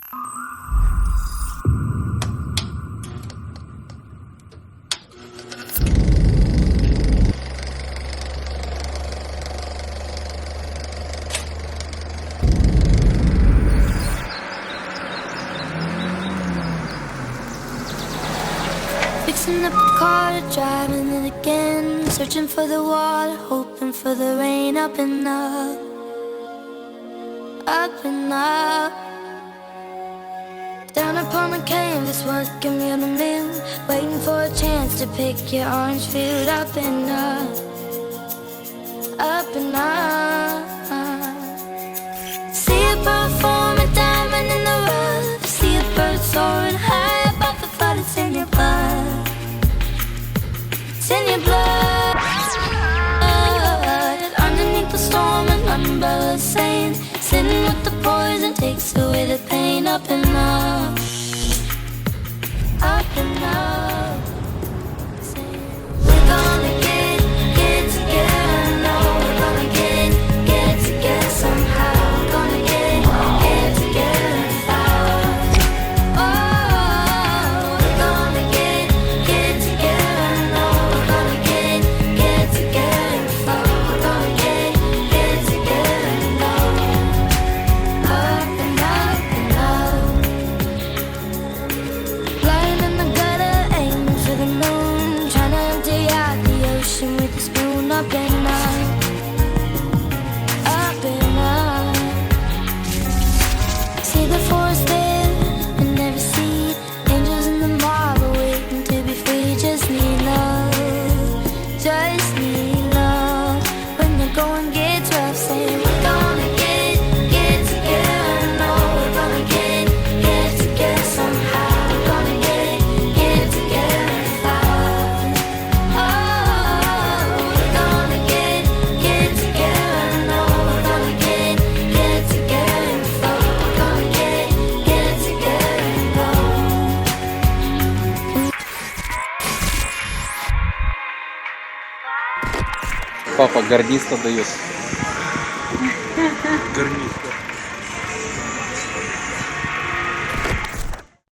Fixing up the car, driving it again, searching for the water, hoping for the rain. Up and up, up and up. Down upon the canvas, working real to new, waiting for a chance to pick your orange field. Up and up, up and up. See a bird form a diamond in the rough, see a bird soaring high above the flood. It's in your blood, it's in your blood. Underneath the storm, an umbrella saying, sitting with the poison takes away the pain. Up and up, up and up. We're gonna get together. No, we're gonna get together somehow. We're gonna get together and fly. Oh, we're gonna get together. No, we're gonna get together and fly. We're gonna get together and go up and up and up. Lying in the gutter, aiming for the moon, trying to empty out the ocean with a spoon. Up and up, up and up. See the forest there, but never see angels in the marble waiting to be free. Just need love, just need love. When the going gets rough, say we're gonna get together. No, we're gonna get together somehow. We're gonna get together and fly. Oh, we're gonna get together. No, we're gonna get together and fly. We're gonna get together and go. Папа, гарниста дает. Гарниста.